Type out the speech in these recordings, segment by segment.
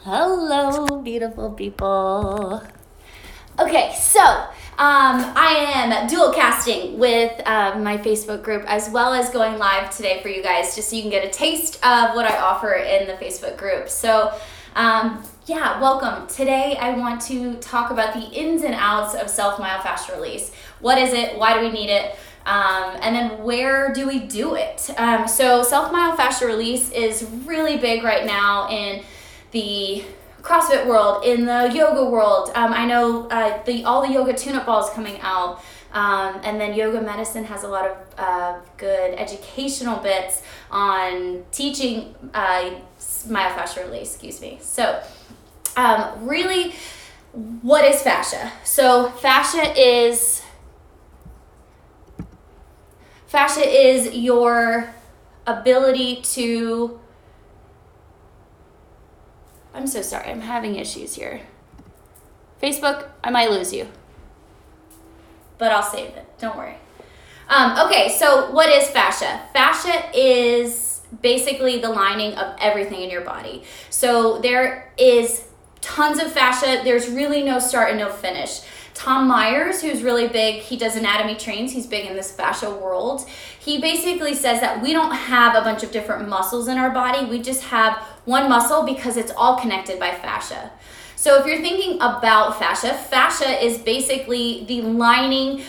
Hello, beautiful people. Okay, so I am dual casting with my Facebook group as well as going live today for you guys, just so you can get a taste of what I offer in the Facebook group. So yeah, welcome. Today I want to talk about the ins and outs of self-myofascial release. What is it? Why do we need it? And then where do we do it? So self-myofascial release is really big right now in the CrossFit world, in the yoga world. I know all the yoga tune-up balls coming out, and then yoga medicine has a lot of good educational bits on teaching myofascial release, So really, what is fascia? So fascia is your ability to, I'm so sorry, I'm having issues here. Facebook, I might lose you, but I'll save it, don't worry. Okay, so what is fascia? Fascia is basically the lining of everything in your body. So there is tons of fascia. There's really no start and no finish. Tom Myers, who's really big, he does anatomy trains, he's big in this fascia world. He basically says that we don't have a bunch of different muscles in our body, we just have one muscle because it's all connected by fascia. So if you're thinking about fascia, fascia is basically the lining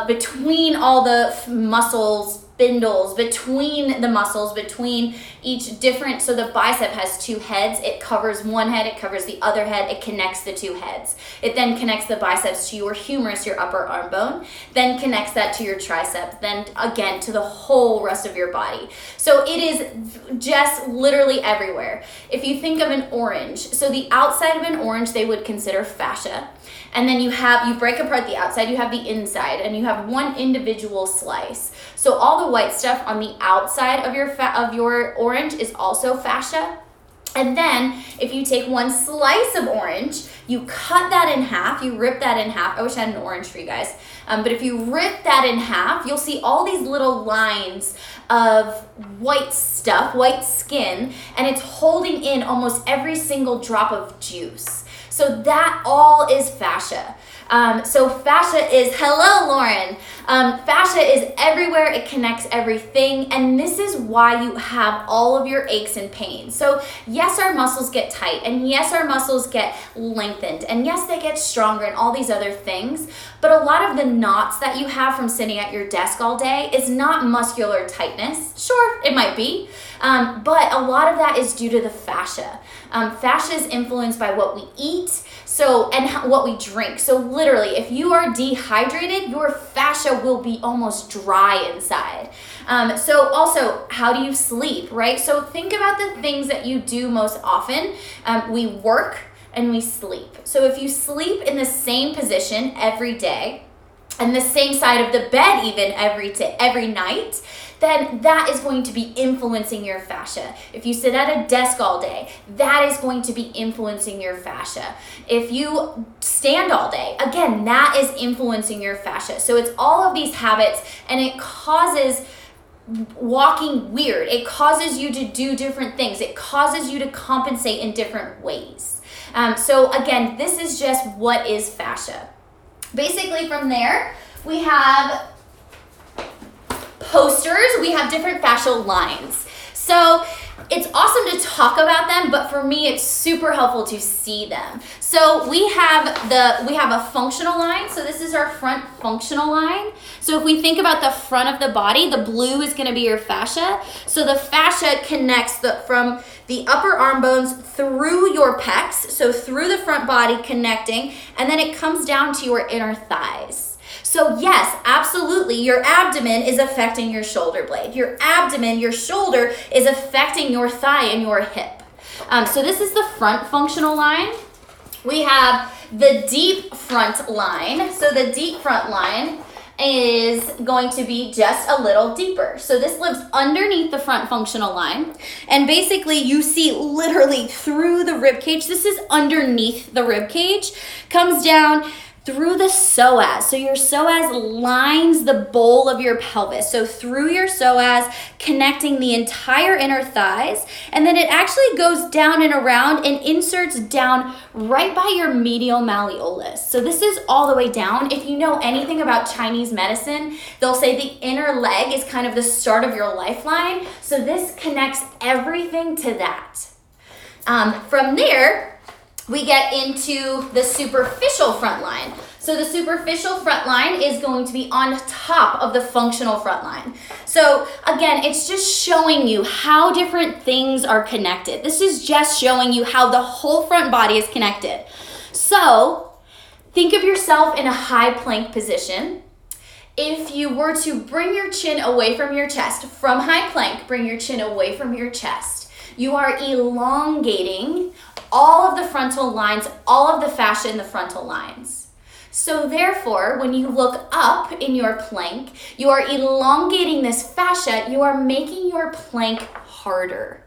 between all the muscles, spindles, between the muscles, between each different, so the bicep has two heads, it covers one head, it covers the other head, it connects the two heads. It then connects the biceps to your humerus, your upper arm bone, then connects that to your tricep, then again to the whole rest of your body. So it is just literally everywhere. If you think of an orange, so the outside of an orange they would consider fascia. And then you break apart the outside, you have the inside, and you have one individual slice. So all the white stuff on the outside of your orange is also fascia. And then if you take one slice of orange, you cut that in half, you rip that in half. I wish I had an orange for you guys. But if you rip that in half, you'll see all these little lines of white stuff, white skin, and it's holding in almost every single drop of juice. So that all is fascia. So fascia is, hello Lauren, fascia is everywhere, it connects everything, and this is why you have all of your aches and pains. So yes, our muscles get tight, and yes, our muscles get lengthened, and yes, they get stronger and all these other things, but a lot of the knots that you have from sitting at your desk all day is not muscular tightness. Sure, it might be, but a lot of that is due to the fascia. Fascia is influenced by what we eat, and what we drink. So literally, if you are dehydrated, your fascia will be almost dry inside. So also, how do you sleep, right? So think about the things that you do most often. We work and we sleep. So if you sleep in the same position every day, and the same side of the bed even every night, then that is going to be influencing your fascia. If you sit at a desk all day, that is going to be influencing your fascia. If you stand all day, again, that is influencing your fascia. So it's all of these habits, and it causes walking weird. It causes you to do different things. It causes you to compensate in different ways. So again, this is just what is fascia. Basically from there, we have posters, we have different fascial lines. So it's awesome to talk about them, but for me, it's super helpful to see them. So we have a functional line. So this is our front functional line. So if we think about the front of the body, the blue is going to be your fascia. So the fascia connects from the upper arm bones through your pecs, so through the front body connecting, and then it comes down to your inner thighs. So yes, absolutely, your abdomen is affecting your shoulder blade. Your abdomen, your shoulder is affecting your thigh and your hip. So this is the front functional line. We have the deep front line. So the deep front line is going to be just a little deeper. So this lives underneath the front functional line. And basically you see literally through the rib cage, this is underneath the rib cage, comes down through the psoas. So your psoas lines the bowl of your pelvis. So through your psoas, connecting the entire inner thighs, and then it actually goes down and around and inserts down right by your medial malleolus. So this is all the way down. If you know anything about Chinese medicine, they'll say the inner leg is kind of the start of your lifeline. So this connects everything to that. From there, we get into the superficial front line. So the superficial front line is going to be on top of the functional front line. So again, it's just showing you how different things are connected. This is just showing you how the whole front body is connected. So think of yourself in a high plank position. If you were to bring your chin away from your chest, from high plank, bring your chin away from your chest. You are elongating all of the frontal lines, all of the fascia in the frontal lines. So therefore, when you look up in your plank, you are elongating this fascia, you are making your plank harder.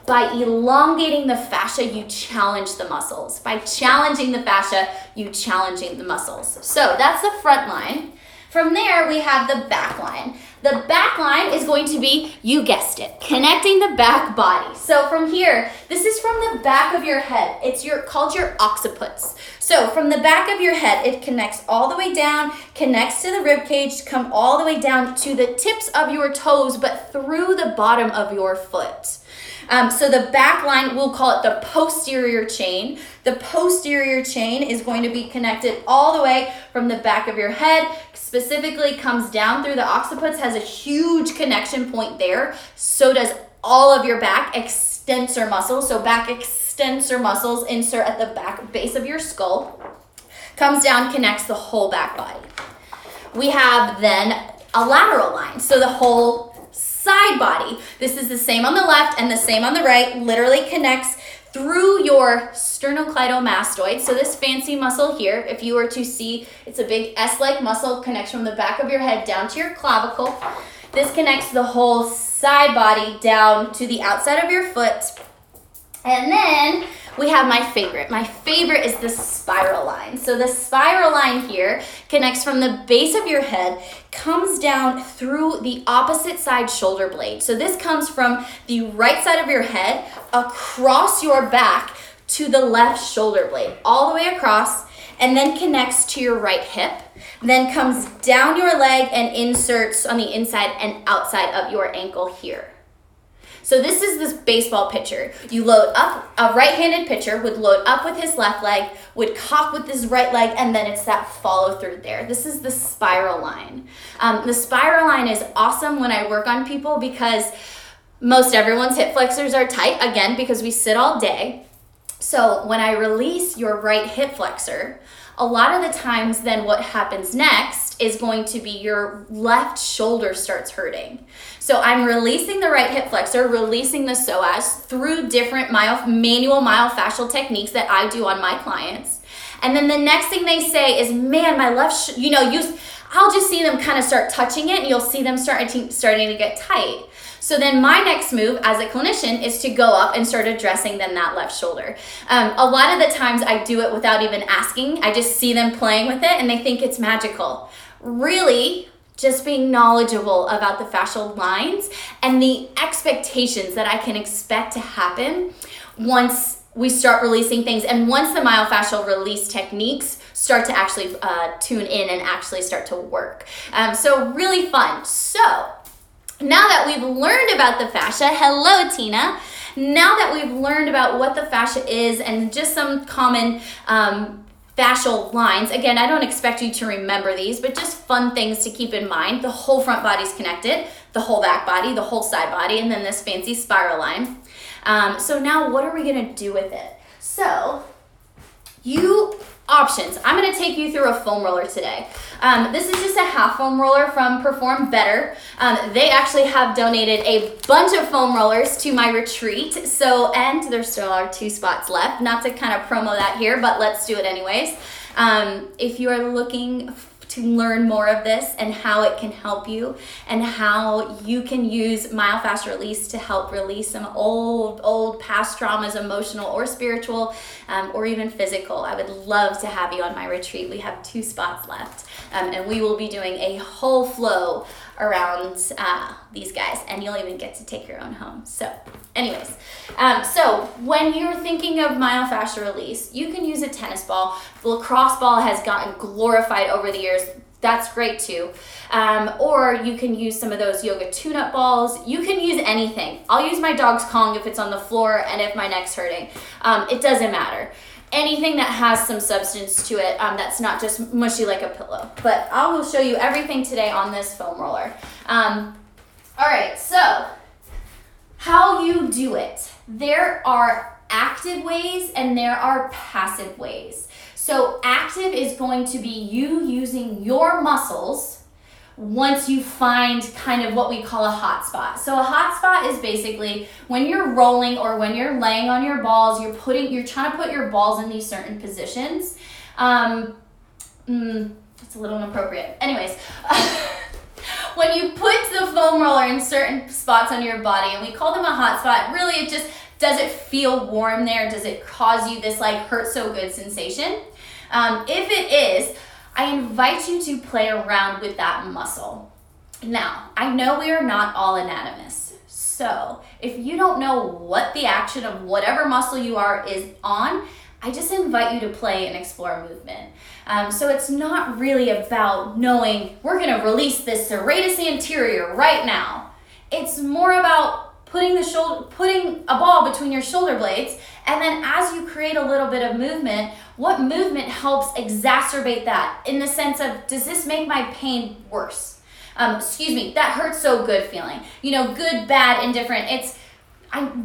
By elongating the fascia, you challenge the muscles. By challenging the fascia, you challenging the muscles. So that's the front line. From there, we have the back line. The back line is going to be, you guessed it, connecting the back body. So from here, this is from the back of your head. It's called your occiput. So from the back of your head, it connects all the way down, connects to the rib cage, come all the way down to the tips of your toes, but through the bottom of your foot. So the back line, we'll call it the posterior chain. The posterior chain is going to be connected all the way from the back of your head, specifically comes down through the occiput, has a huge connection point there. So does all of your back extensor muscles. So back extensor muscles insert at the back base of your skull. Comes down, connects the whole back body. We have then a lateral line. So the whole side body. This is the same on the left and the same on the right, literally connects through your sternocleidomastoid. So this fancy muscle here, if you were to see, it's a big S-like muscle, connects from the back of your head down to your clavicle. This connects the whole side body down to the outside of your foot. And then we have my favorite. My favorite is the spiral line. So the spiral line here connects from the base of your head, comes down through the opposite side shoulder blade. So this comes from the right side of your head across your back to the left shoulder blade, all the way across, and then connects to your right hip, then comes down your leg and inserts on the inside and outside of your ankle here. So this is this baseball pitcher. You load up, a right-handed pitcher would load up with his left leg, would cock with his right leg, and then it's that follow through there. This is the spiral line. The spiral line is awesome when I work on people because most everyone's hip flexors are tight, again, because we sit all day. So when I release your right hip flexor, a lot of the times then what happens next is going to be your left shoulder starts hurting. So I'm releasing the right hip flexor, releasing the psoas through different manual myofascial techniques that I do on my clients. And then the next thing they say is, man, my left, I'll just see them kind of start touching it and you'll see them starting to get tight. So then my next move as a clinician is to go up and start addressing then that left shoulder. A lot of the times I do it without even asking. I just see them playing with it and they think it's magical. Really, just being knowledgeable about the fascial lines and the expectations that I can expect to happen once we start releasing things and once the myofascial release techniques start to actually tune in and actually start to work. So really fun. So now that we've learned about the fascia, hello Tina. Now that we've learned about what the fascia is and just some common fascial lines, again, I don't expect you to remember these, but just fun things to keep in mind. The whole front body's connected, the whole back body, the whole side body, and then this fancy spiral line. So now what are we gonna do with it? So, options. I'm going to take you through a foam roller today. This is just a half foam roller from Perform Better. They actually have donated a bunch of foam rollers to my retreat. And there still are 2 spots left. Not to kind of promo that here, but let's do it anyways. If you are looking to to learn more of this and how it can help you and how you can use myofascial release to help release some old past traumas, emotional or spiritual, or even physical, I would love to have you on my retreat. We have 2 spots left, and we will be doing a whole flow around these guys, and you'll even get to take your own home. So anyways, so when you're thinking of myofascial release, you can use a tennis ball. The lacrosse ball has gotten glorified over the years. That's great too. Or you can use some of those yoga tune-up balls. You can use anything. I'll use my dog's Kong if it's on the floor and if my neck's hurting. It doesn't matter. Anything that has some substance to it, that's not just mushy like a pillow. But I will show you everything today on this foam roller. All right, so how you do it. There are active ways and there are passive ways. So active is going to be you using your muscles once you find kind of what we call a hot spot. So a hot spot is basically when you're rolling or when you're laying on your balls, you're trying to put your balls in these certain positions. It's a little inappropriate. Anyways, when you put the foam roller in certain spots on your body, and we call them a hot spot, really it just, does it feel warm there? Does it cause you this like hurt so good sensation? If it is, I invite you to play around with that muscle. Now, I know we are not all anatomists, so if you don't know what the action of whatever muscle you are is on, I just invite you to play and explore movement. So it's not really about knowing we're gonna release this serratus anterior right now. It's more about putting a ball between your shoulder blades, and then as you create a little bit of movement, what movement helps exacerbate that in the sense of, does this make my pain worse? That hurts so good feeling. You know, good, bad, indifferent.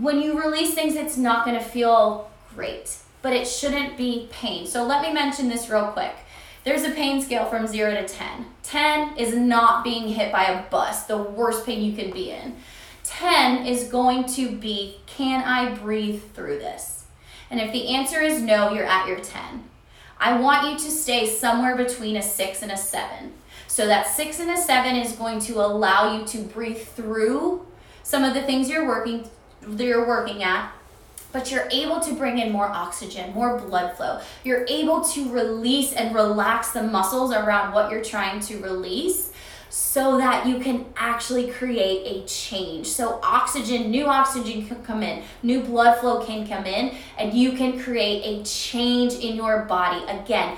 When you release things, it's not gonna feel great, but it shouldn't be pain. So let me mention this real quick. There's a pain scale from 0 to 10. 10 is not being hit by a bus, the worst pain you can be in. 10 is going to be, can I breathe through this? And if the answer is no, you're at your 10. I want you to stay somewhere between a 6 and a 7. So that 6 and a 7 is going to allow you to breathe through some of the things you're working at, but you're able to bring in more oxygen, more blood flow. You're able to release and relax the muscles around what you're trying to release, so that you can actually create a change. So new oxygen can come in, new blood flow can come in, and you can create a change in your body. Again,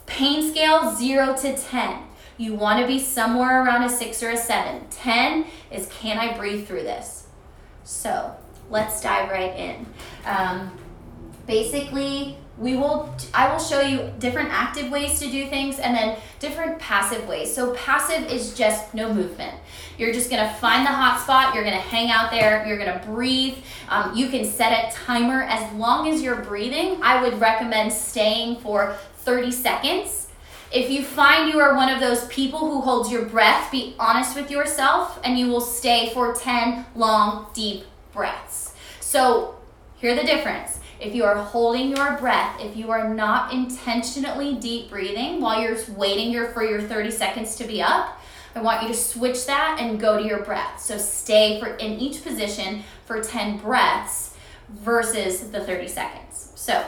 pain scale 0 to 10. You wanna be somewhere around a 6 or a 7. 10 is, can I breathe through this? So let's dive right in. Basically, I will show you different active ways to do things and then different passive ways. So passive is just no movement. You're just gonna find the hot spot, you're gonna hang out there, you're gonna breathe. You can set a timer. As long as you're breathing, I would recommend staying for 30 seconds. If you find you are one of those people who holds your breath, be honest with yourself and you will stay for 10 long, deep breaths. So here's the difference. If you are holding your breath, if you are not intentionally deep breathing while you're waiting for your 30 seconds to be up, I want you to switch that and go to your breath. So stay in each position for 10 breaths versus the 30 seconds. So I'm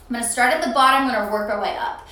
gonna start at the bottom, I'm gonna work our way up.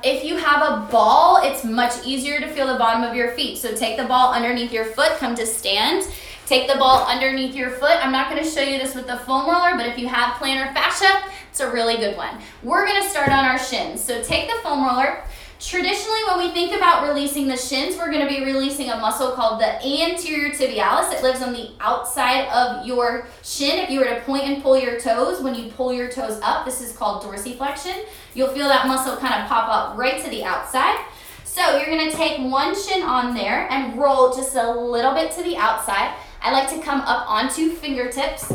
If you have a ball, it's much easier to feel the bottom of your feet. So take the ball underneath your foot, come to stand. Take the ball underneath your foot. I'm not gonna show you this with the foam roller, but if you have plantar fascia, it's a really good one. We're gonna start on our shins. So take the foam roller. Traditionally, when we think about releasing the shins, we're gonna be releasing a muscle called the anterior tibialis. It lives on the outside of your shin. If you were to point and pull your toes, when you pull your toes up, this is called dorsiflexion. You'll feel that muscle kind of pop up right to the outside. So you're gonna take one shin on there and roll just a little bit to the outside. I like to come up onto fingertips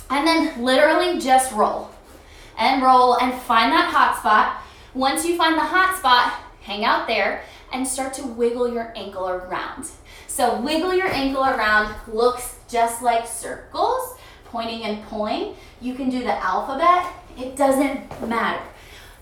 and then literally just roll and find that hot spot. Once you find the hot spot, hang out there and start to wiggle your ankle around. So wiggle your ankle around looks just like circles, pointing and pulling. You can do the alphabet, it doesn't matter.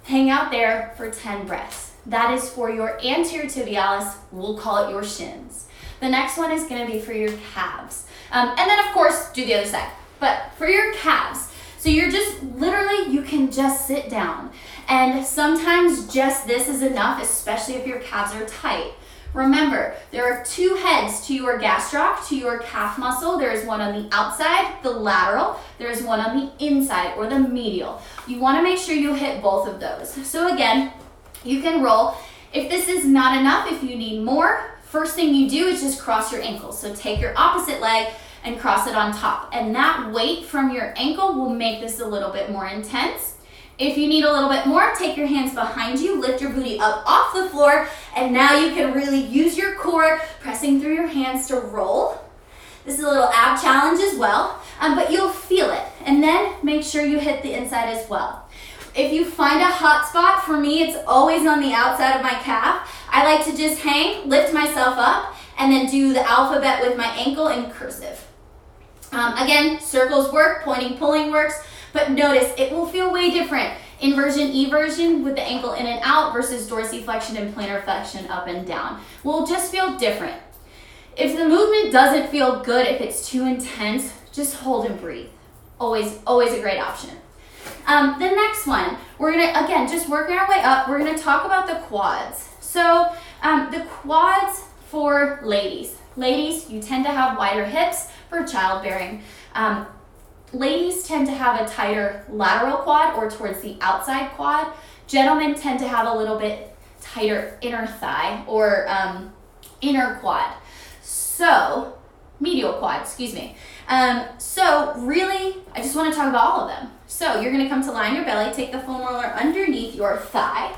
Hang out there for 10 breaths. That is for your anterior tibialis. We'll call it your shins. The next one is going to be for your calves. And then, of course, do the other side. But for your calves, so you're just literally, you can just sit down. And sometimes just this is enough, especially if your calves are tight. Remember, there are two heads to your gastroc, to your calf muscle. There is one on the outside, the lateral. There is one on the inside, or the medial. You want to make sure you hit both of those. So again, you can roll. If this is not enough, if you need more, first thing you do is just cross your ankles. So take your opposite leg and cross it on top. And that weight from your ankle will make this a little bit more intense. If you need a little bit more, take your hands behind you, lift your booty up off the floor, and now you can really use your core, pressing through your hands to roll. This is a little ab challenge as well, but you'll feel it. And then make sure you hit the inside as well. If you find a hot spot, for me, it's always on the outside of my calf. I like to just hang, lift myself up, and then do the alphabet with my ankle in cursive. Again, circles work, pointing, pulling works. But notice, it will feel way different. Inversion, eversion with the ankle in and out versus dorsiflexion and plantar flexion up and down. Will just feel different. If the movement doesn't feel good, if it's too intense, just hold and breathe. Always a great option. The next one, we're gonna, again, just working our way up, we're gonna talk about the quads. So the quads for ladies. Ladies, you tend to have wider hips for childbearing. Ladies tend to have a tighter lateral quad or towards the outside quad. Gentlemen tend to have a little bit tighter inner thigh or inner quad. So, medial quad, excuse me. So really, I just want to talk about all of them. So you're going to come to lie on your belly, take the foam roller underneath your thigh.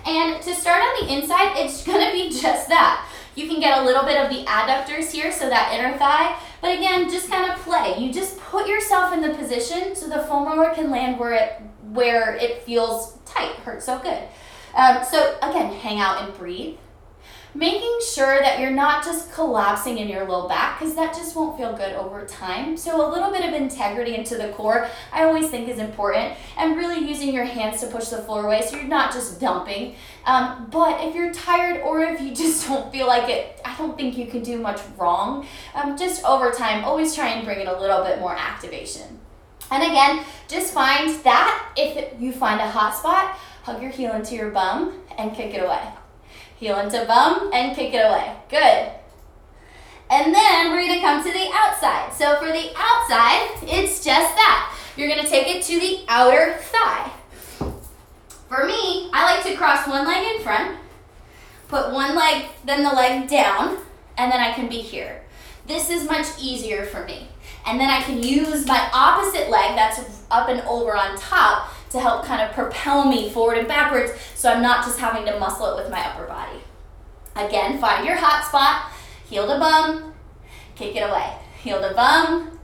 And to start on the inside, it's going to be just that. You can get a little bit of the adductors here, so that inner thigh. But again, just kind of play. You just put yourself in the position so the foam roller can land where it feels tight, hurts so good. So again, hang out and breathe. Making sure that you're not just collapsing in your low back, because that just won't feel good over time. So a little bit of integrity into the core, I always think is important, and really using your hands to push the floor away so you're not just dumping. But if you're tired or if you just don't feel like it, I don't think you can do much wrong. Just over time, always try and bring it a little bit more activation. And again, just find that if you find a hot spot, hug your heel into your bum and kick it away. Heel into bum and kick it away. Good. And then we're going to come to the outside. So for the outside, it's just that. You're going to take it to the outer thigh. For me, I like to cross one leg in front, put one leg, then the leg down, and then I can be here. This is much easier for me. And then I can use my opposite leg that's up and over on top to help kind of propel me forward and backwards so I'm not just having to muscle it with my upper body. Again, find your hot spot, heel to bum, kick it away. Heel to bum,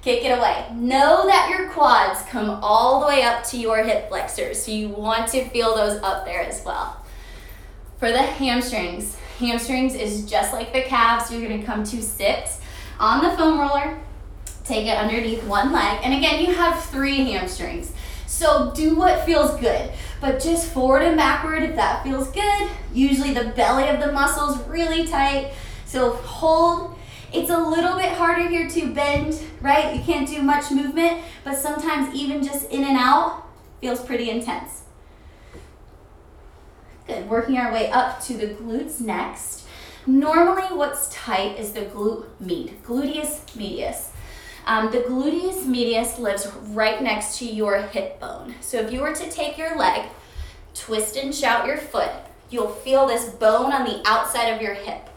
kick it away. Know that your quads come all the way up to your hip flexors, so you want to feel those up there as well. For the hamstrings is just like the calves. You're gonna come to sit on the foam roller, take it underneath one leg, and again, you have 3 hamstrings. So do what feels good, but just forward and backward if that feels good. Usually the belly of the muscle is really tight, so hold. It's a little bit harder here to bend, right? You can't do much movement, but sometimes even just in and out feels pretty intense. Good, working our way up to the glutes next. Normally what's tight is the gluteus medius. The gluteus medius lives right next to your hip bone. So if you were to take your leg, twist and shout your foot, you'll feel this bone on the outside of your hip.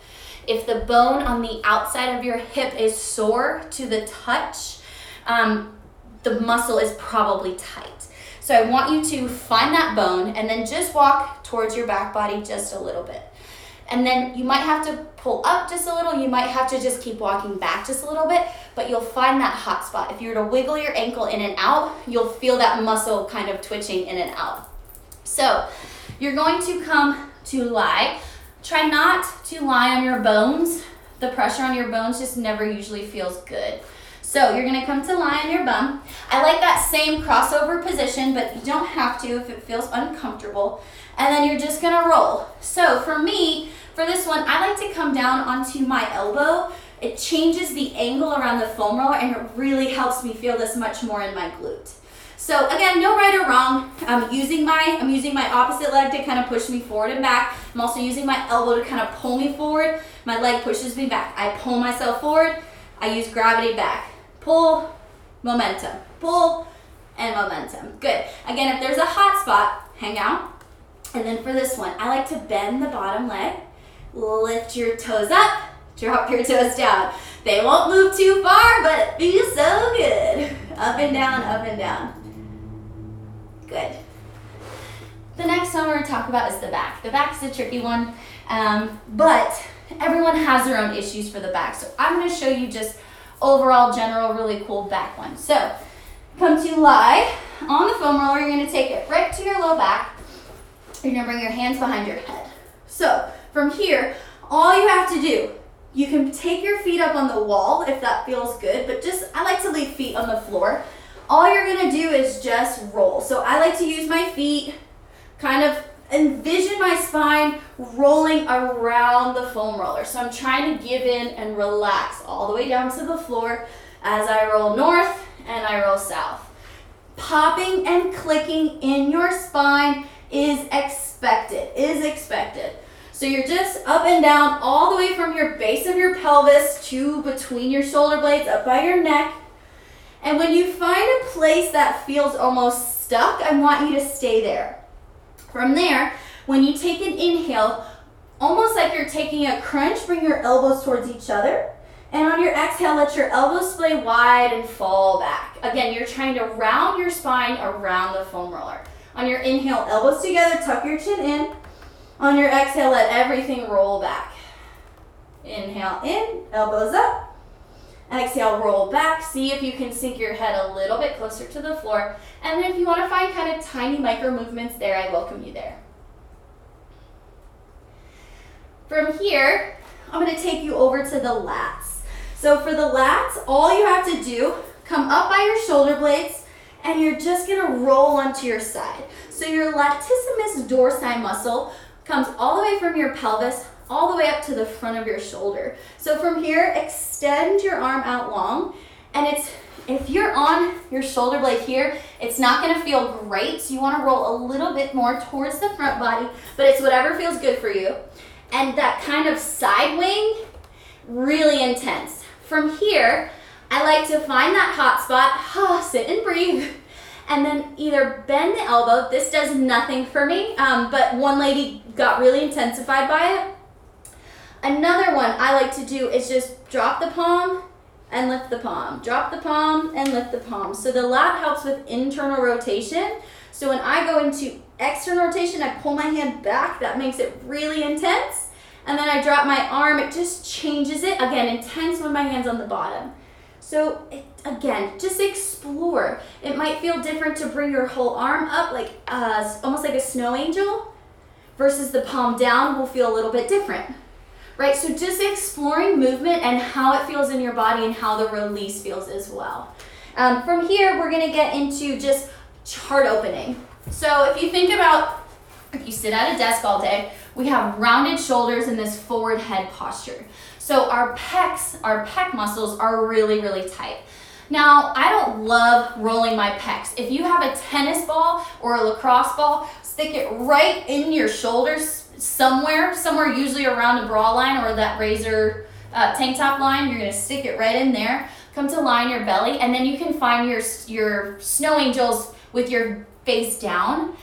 If the bone on the outside of your hip is sore to the touch, the muscle is probably tight. So I want you to find that bone and then just walk towards your back body just a little bit. And then you might have to pull up just a little, you might have to just keep walking back just a little bit, but you'll find that hot spot. If you were to wiggle your ankle in and out, you'll feel that muscle kind of twitching in and out. So you're going to come to lie. Try not to lie on your bones. The pressure on your bones just never usually feels good. So you're gonna come to lie on your bum. I like that same crossover position, but you don't have to if it feels uncomfortable. And then you're just gonna roll. So for me, for this one, I like to come down onto my elbow. It changes the angle around the foam roller and it really helps me feel this much more in my glute. So again, no right or wrong. I'm using my opposite leg to kind of push me forward and back. I'm also using my elbow to kind of pull me forward. My leg pushes me back. I pull myself forward. I use gravity back. Pull, momentum. Pull, and momentum. Good. Again, if there's a hot spot, hang out. And then for this one, I like to bend the bottom leg. Lift your toes up. Drop your toes down. They won't move too far, but it feels so good. Up and down, up and down. Good. The next one we're going to talk about is the back. The back is a tricky one, but everyone has their own issues for the back. So I'm going to show you just overall, general, really cool back one. So come to lie on the foam roller. You're going to take it right to your low back. You're going to bring your hands behind your head. So from here, all you have to do, you can take your feet up on the wall if that feels good, but I like to leave feet on the floor. All you're gonna do is just roll. So I like to use my feet, kind of envision my spine rolling around the foam roller. So I'm trying to give in and relax all the way down to the floor as I roll north and I roll south. Popping and clicking in your spine is expected. So you're just up and down all the way from your base of your pelvis to between your shoulder blades, up by your neck. And when you find a place that feels almost stuck, I want you to stay there. From there, when you take an inhale, almost like you're taking a crunch, bring your elbows towards each other. And on your exhale, let your elbows splay wide and fall back. Again, you're trying to round your spine around the foam roller. On your inhale, elbows together, tuck your chin in. On your exhale, let everything roll back. Inhale in, elbows up. Exhale, roll back. See if you can sink your head a little bit closer to the floor. And then if you want to find kind of tiny micro movements there, I welcome you there. From here, I'm going to take you over to the lats. So for the lats, all you have to do, come up by your shoulder blades, and you're just going to roll onto your side. So your latissimus dorsi muscle comes all the way from your pelvis all the way up to the front of your shoulder. So from here, extend your arm out long, and if you're on your shoulder blade here, it's not gonna feel great, so you wanna roll a little bit more towards the front body, but it's whatever feels good for you. And that kind of side wing, really intense. From here, I like to find that hot spot, sit and breathe, and then either bend the elbow. This does nothing for me, but one lady got really intensified by it. Another one I like to do is just drop the palm and lift the palm. Drop the palm and lift the palm. So the lat helps with internal rotation. So when I go into external rotation, I pull my hand back. That makes it really intense. And then I drop my arm. It just changes it. Again, intense when my hand's on the bottom. So again, just explore. It might feel different to bring your whole arm up, like almost like a snow angel, versus the palm down will feel a little bit different. Right, so just exploring movement and how it feels in your body and how the release feels as well. From here, we're gonna get into just heart opening. So if you think about, if you sit at a desk all day, we have rounded shoulders in this forward head posture. So our pec muscles are really, really tight. Now, I don't love rolling my pecs. If you have a tennis ball or a lacrosse ball, stick it right in your shoulders somewhere usually around the bra line or that razor tank top line. You're gonna stick it right in there. Come to line your belly, and then you can find your snow angels with your face down.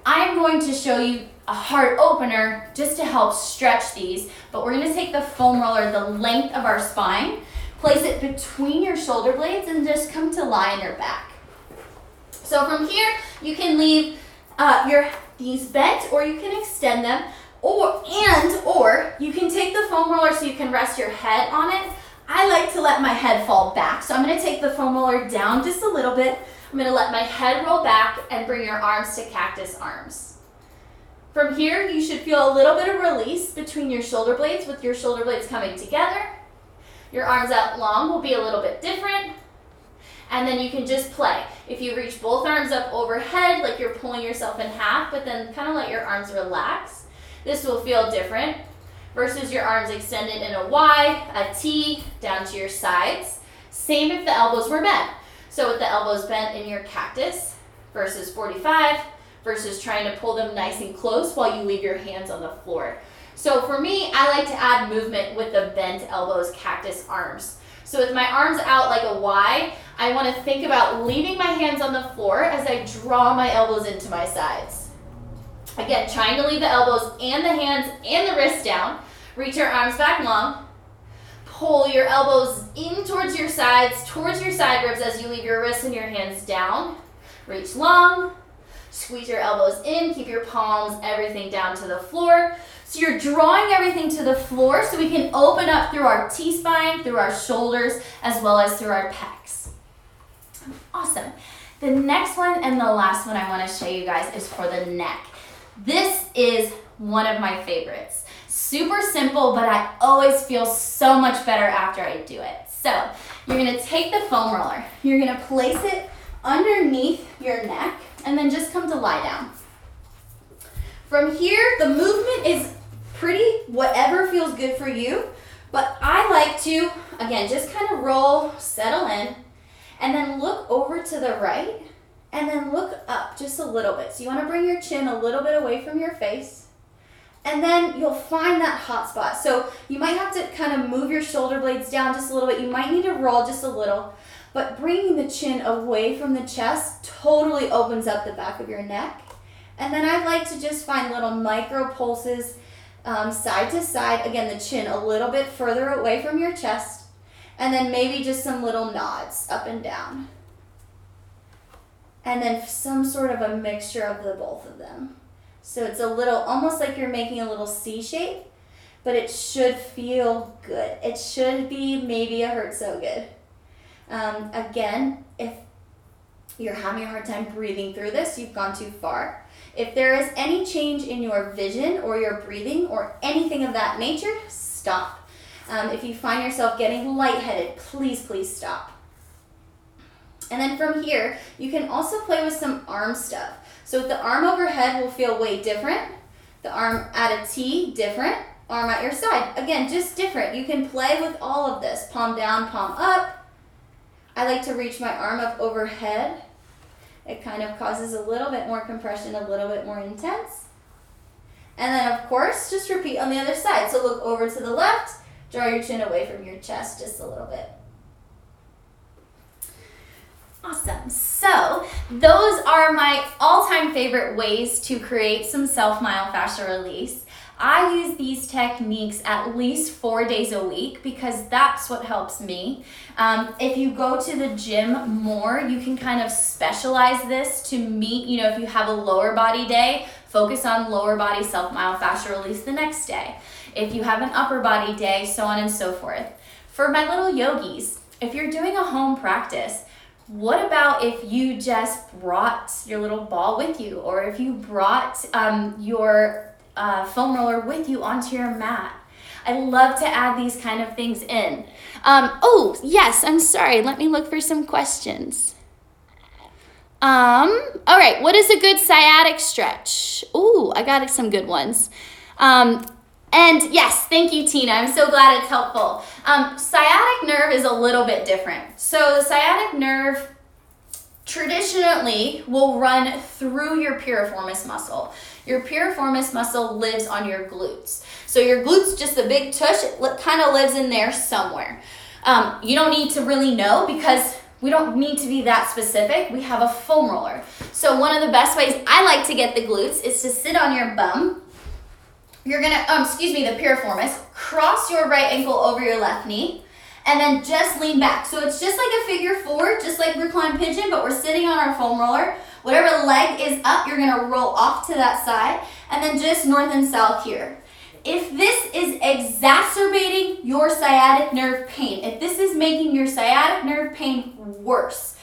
I'm going to show you a heart opener just to help stretch these, but we're gonna take the foam roller the length of our spine, place it between your shoulder blades, and just come to lie on your back. So from here, you can leave your knees bent, or you can extend them, or you can take the foam roller so you can rest your head on it. I like to let my head fall back, so I'm gonna take the foam roller down just a little bit. I'm gonna let my head roll back and bring your arms to cactus arms. From here, you should feel a little bit of release between your shoulder blades, with your shoulder blades coming together. Your arms out long will be a little bit different. and then you can just play. If you reach both arms up overhead, like you're pulling yourself in half, but then kind of let your arms relax, this will feel different versus your arms extended in a Y, a T, down to your sides. Same if the elbows were bent. So with the elbows bent in your cactus versus 45 versus trying to pull them nice and close while you leave your hands on the floor. So for me, I like to add movement with the bent elbows, cactus arms. So with my arms out like a Y, I want to think about leaving my hands on the floor as I draw my elbows into my sides. Again, trying to leave the elbows and the hands and the wrists down. Reach your arms back long. Pull your elbows in towards your sides, towards your side ribs as you leave your wrists and your hands down. Reach long. Squeeze your elbows in. Keep your palms, everything down to the floor. So you're drawing everything to the floor so we can open up through our T-spine, through our shoulders, as well as through our pecs. Awesome. The next one and the last one I want to show you guys is for the neck. This is one of my favorites. Super simple, but I always feel so much better after I do it. So you're going to take the foam roller. You're going to place it underneath your neck and then just come to lie down. From here, the movement is pretty whatever feels good for you, but I like to, again, just kind of roll, settle in, and then look over to the right, and then look up just a little bit. So you want to bring your chin a little bit away from your face, and then you'll find that hot spot. So you might have to kind of move your shoulder blades down just a little bit. You might need to roll just a little, but bringing the chin away from the chest totally opens up the back of your neck. And then I like to just find little micro pulses side to side. Again, the chin a little bit further away from your chest. And then maybe just some little nods up and down. And then some sort of a mixture of the both of them. So it's a little, almost like you're making a little C shape, but it should feel good. It should be maybe a hurt so good. Again, if you're having a hard time breathing through this, you've gone too far. If there is any change in your vision or your breathing or anything of that nature, stop. If you find yourself getting lightheaded, please stop. And then from here, you can also play with some arm stuff. So with the arm overhead will feel way different. The arm at a T, different. Arm at your side, again, just different. You can play with all of this. Palm down, palm up. I like to reach my arm up overhead. It kind of causes a little bit more compression, a little bit more intense. And then, of course, just repeat on the other side. So look over to the left, draw your chin away from your chest just a little bit. Awesome. So those are my all-time favorite ways to create some self-myofascial release. I use these techniques at least 4 days a week because that's what helps me. If you go to the gym more, you can kind of specialize this to meet, if you have a lower body day, focus on lower body self-myofascial release the next day. If you have an upper body day, so on and so forth. For my little yogis, if you're doing a home practice, what about if you just brought your little ball with you, or if you brought your foam roller with you onto your mat? I love to add these kind of things in. Oh, yes, I'm sorry. Let me look for some questions. All right, what is a good sciatic stretch? Ooh, I got some good ones. And yes, thank you, Tina. I'm so glad it's helpful. Sciatic nerve is a little bit different. So the sciatic nerve traditionally will run through your piriformis muscle. Your piriformis muscle lives on your glutes. So your glutes, just a big tush, it kind of lives in there somewhere. You don't need to really know because we don't need to be that specific. We have a foam roller. So one of the best ways I like to get the glutes is to sit on your bum. You're gonna, the piriformis, cross your right ankle over your left knee, and then just lean back. So it's just like a figure four, just like reclined pigeon, but we're sitting on our foam roller. Whatever leg is up, you're gonna roll off to that side, and then just north and south here. If this is exacerbating your sciatic nerve pain, if this is making your sciatic nerve pain worse,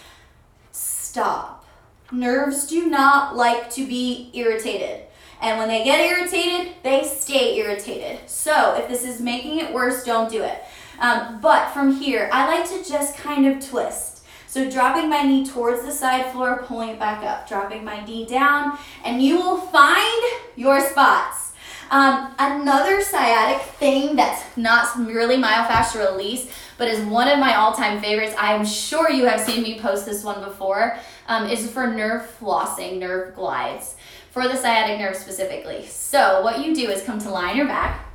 stop. Nerves do not like to be irritated. And when they get irritated, they stay irritated. So if this is making it worse, don't do it. But from here, I like to just kind of twist. So dropping my knee towards the side floor, pulling it back up, dropping my knee down, and you will find your spots. Another sciatic thing that's not really myofascial release, but is one of my all-time favorites, I am sure you have seen me post this one before, is for nerve flossing, nerve glides, for the sciatic nerve specifically. So what you do is come to lie on your back,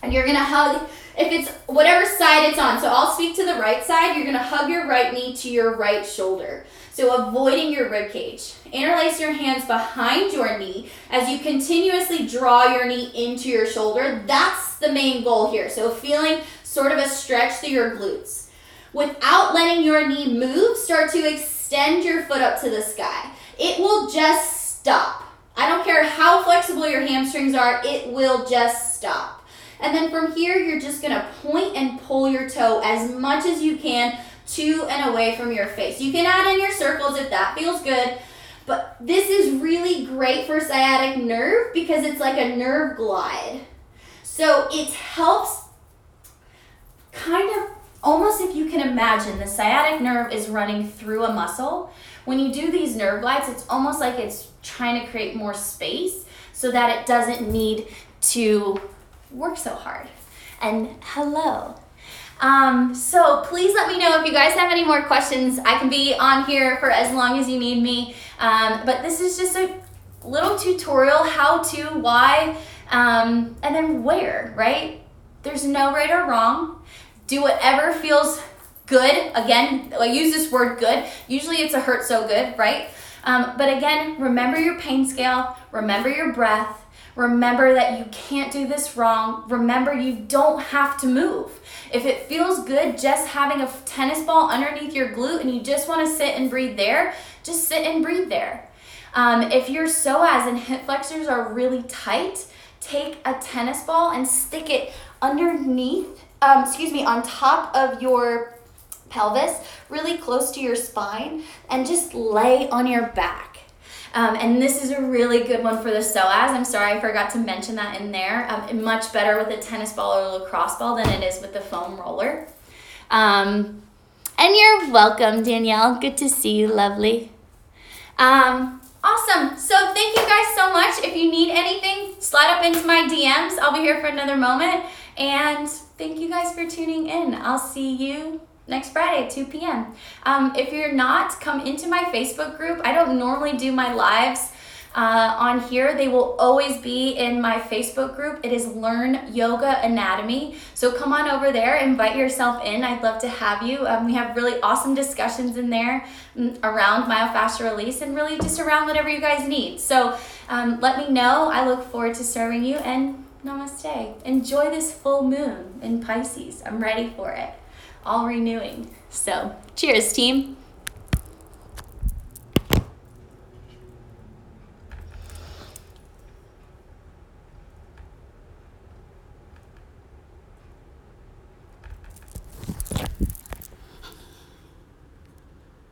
and you're gonna hug, if it's whatever side it's on, so I'll speak to the right side, you're gonna hug your right knee to your right shoulder. So avoiding your rib cage. Interlace your hands behind your knee as you continuously draw your knee into your shoulder. That's the main goal here. So feeling sort of a stretch through your glutes. Without letting your knee move, start to extend your foot up to the sky. It will just stop. I don't care how flexible your hamstrings are, it will just stop. And then from here, you're just gonna point and pull your toe as much as you can to and away from your face. You can add in your circles if that feels good, but this is really great for sciatic nerve because it's like a nerve glide. So it helps kind of, almost if you can imagine, the sciatic nerve is running through a muscle. When you do these nerve glides, it's almost like it's trying to create more space so that it doesn't need to work so hard. And hello. So please let me know if you guys have any more questions. I can be on here for as long as you need me. But this is just a little tutorial, how to, why, and then where, right? There's no right or wrong. Do whatever feels good. Again, I use this word good. Usually it's a hurt so good, right? But again, remember your pain scale, remember your breath, remember that you can't do this wrong. Remember, you don't have to move. If it feels good just having a tennis ball underneath your glute and you just want to sit and breathe there, just sit and breathe there. If your psoas and hip flexors are really tight, take a tennis ball and stick it underneath, on top of your pelvis, really close to your spine, and just lay on your back. And this is a really good one for the psoas. I'm sorry I forgot to mention that in there. Much better with a tennis ball or a lacrosse ball than it is with the foam roller. And you're welcome, Danielle. Good to see you, lovely. Awesome. So thank you guys so much. If you need anything, slide up into my DMs. I'll be here for another moment. And thank you guys for tuning in. I'll see you next Friday at 2 p.m. If you're not, come into my Facebook group. I don't normally do my lives on here. They will always be in my Facebook group. It is Learn Yoga Anatomy. So come on over there, invite yourself in. I'd love to have you. We have really awesome discussions in there around myofascial release and really just around whatever you guys need. So let me know. I look forward to serving you, and namaste. Enjoy this full moon in Pisces. I'm ready for it. All renewing. So cheers, team.